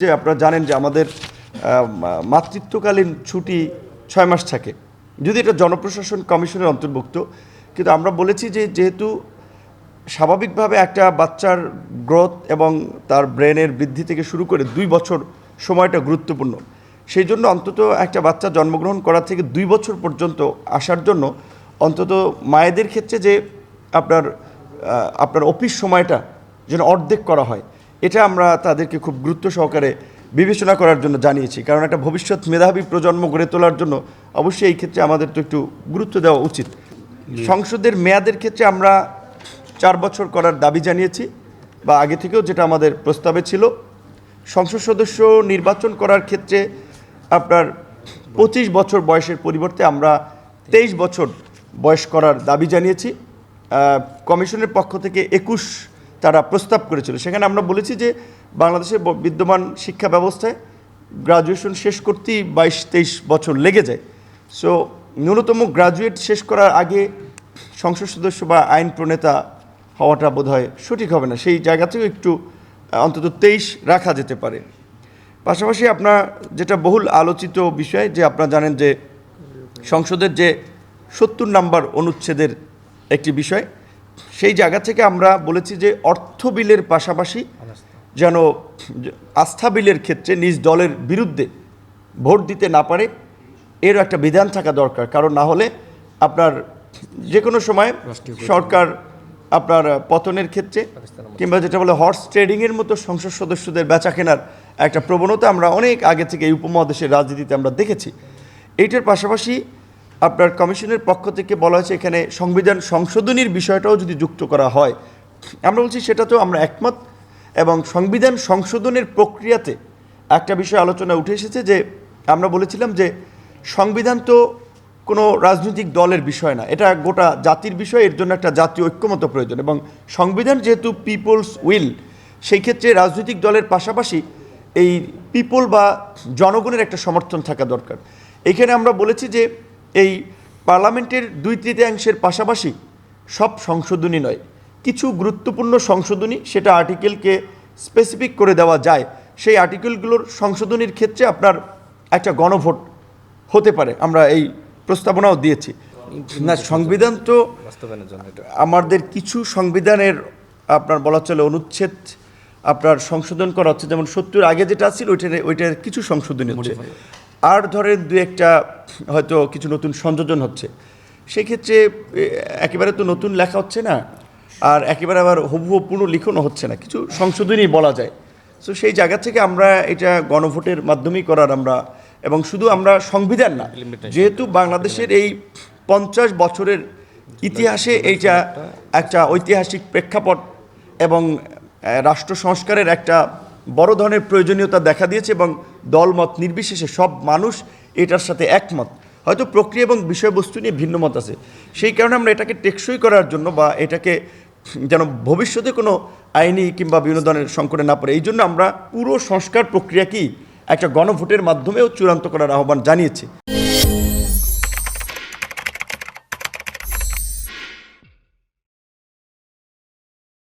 যে আপনারা জানেন যে আমাদের মাতৃত্বকালীন ছুটি 6 মাস থাকে, যদি এটা জনপ্রশাসন কমিশনের অন্তর্ভুক্ত। কিন্তু আমরা বলেছি যে যেহেতু স্বাভাবিকভাবে একটা বাচ্চার গ্রোথ এবং তার ব্রেনের বৃদ্ধি থেকে শুরু করে 2 বছর সময়টা গুরুত্বপূর্ণ, সেই জন্য অন্তত একটা বাচ্চা জন্মগ্রহণ করা থেকে 2 বছর পর্যন্ত আসার জন্য অন্তত মায়েদের ক্ষেত্রে যে আপনার অফিস সময়টা যেন অর্ধেক করা হয়, এটা আমরা তাদেরকে খুব গুরুত্ব সহকারে বিবেচনা করার জন্য জানিয়েছি। কারণ একটা ভবিষ্যৎ মেধাবী প্রজন্ম গড়ে তোলার জন্য অবশ্যই এই ক্ষেত্রে আমাদের তো একটু গুরুত্ব দেওয়া উচিত। সংসদের মেয়াদের ক্ষেত্রে আমরা 4 বছর করার দাবি জানিয়েছি, বা আগে থেকেও যেটা আমাদের প্রস্তাবে ছিল। সংসদ সদস্য নির্বাচন করার ক্ষেত্রে আপনার 25 বছর বয়সের পরিবর্তে আমরা 23 বছর বয়স করার দাবি জানিয়েছি। কমিশনের পক্ষ থেকে 21 তারা প্রস্তাব করেছিল। সেখানে আমরা বলেছি যে বাংলাদেশের বিদ্যমান শিক্ষা ব্যবস্থায় গ্রাজুয়েশন শেষ করতেই 22-23 বছর লেগে যায়। সো ন্যূনতম গ্রাজুয়েট শেষ করার আগে সংসদ সদস্য বা আইন প্রণেতা হওয়াটা বোধহয় সঠিক হবে না, সেই জায়গা থেকেও একটু অন্তত 23 রাখা যেতে পারে। পাশাপাশি আপনার যেটা বহুল আলোচিত বিষয়, যে আপনারা জানেন যে সংসদের যে 70 নম্বর অনুচ্ছেদের একটি বিষয়, সেই জায়গা থেকে আমরা বলেছি যে অর্থ বিলের পাশাপাশি যেন আস্থা বিলের ক্ষেত্রে নিজ দলের বিরুদ্ধে ভোট দিতে না পারে, এরও একটা বিধান থাকা দরকার। কারণ না হলে আপনার যে কোনো সময় সরকার আপনার পতনের ক্ষেত্রে কিংবা যেটা বলে হর্স ট্রেডিংয়ের মতো সংসদ সদস্যদের বেচা কেনার একটা প্রবণতা আমরা অনেক আগে থেকে এই উপমহাদেশের রাজনীতিতে আমরা দেখেছি। এইটার পাশাপাশি আপনার কমিশনের পক্ষ থেকে বলা হয়েছে এখানে সংবিধান সংশোধনীর বিষয়টাও যদি যুক্ত করা হয়, আমরা বলছি সেটাতেও আমরা একমত। এবং সংবিধান সংশোধনের প্রক্রিয়াতে একটা বিষয় আলোচনা উঠে এসেছে, যে আমরা বলেছিলাম যে সংবিধান তো কোনো রাজনৈতিক দলের বিষয় না, এটা গোটা জাতির বিষয়, এর জন্য একটা জাতীয় ঐক্যমত্য প্রয়োজন। এবং সংবিধান যেহেতু পিপলস উইল, সেই ক্ষেত্রে রাজনৈতিক দলের পাশাপাশি এই পিপল বা জনগণের একটা সমর্থন থাকা দরকার। এখানে আমরা বলেছি যে এই পার্লামেন্টের 2/3 পাশাপাশি সব সংশোধনী নয়, কিছু গুরুত্বপূর্ণ সংশোধনী সেটা আর্টিকেলকে স্পেসিফিক করে দেওয়া যায়, সেই আর্টিকেলগুলোর সংশোধনীর ক্ষেত্রে আপনার একটা গণভোট হতে পারে, আমরা এই প্রস্তাবনাও দিয়েছি। না, সংবিধান তো আমাদের কিছু সংবিধানের আপনার বলা চলে অনুচ্ছেদ আপনার সংশোধন করা হচ্ছে, যেমন 70 আগে যেটা ছিল ওইটার কিছু সংশোধনী হচ্ছে, আর ধরেন 2-1টা হয়তো কিছু নতুন সংযোজন হচ্ছে। সেক্ষেত্রে একেবারে তো নতুন লেখা হচ্ছে না, আর একেবারে আবার হুবহু পুরো লিখনও হচ্ছে না, কিছু সংশোধনই বলা যায়। সো সেই জায়গা থেকে আমরা এটা গণভোটের মাধ্যমেই করার আমরা, এবং শুধু আমরা সংবিধান না, যেহেতু বাংলাদেশের এই 50 বছরের ইতিহাসে এইটা একটা ঐতিহাসিক প্রেক্ষাপট এবং রাষ্ট্র সংস্কারের একটা বড় ধরনের প্রয়োজনীয়তা দেখা দিয়েছে, এবং দলমত নির্বিশেষে সব মানুষ এটার সাথে একমত। হয়তো প্রক্রিয়া এবং বিষয়বস্তু নিয়ে ভিন্ন মত আছে, সেই কারণে আমরা এটাকে টেকসই করার জন্য বা এটাকে যেন ভবিষ্যতে কোনো আইনি কিংবা বিভিন্ন ধরনের সংকটে না পড়ে, এই জন্য আমরা পুরো সংস্কার প্রক্রিয়াকেই একটা গণভোটের মাধ্যমেও চূড়ান্ত করার আহ্বান জানিয়েছি।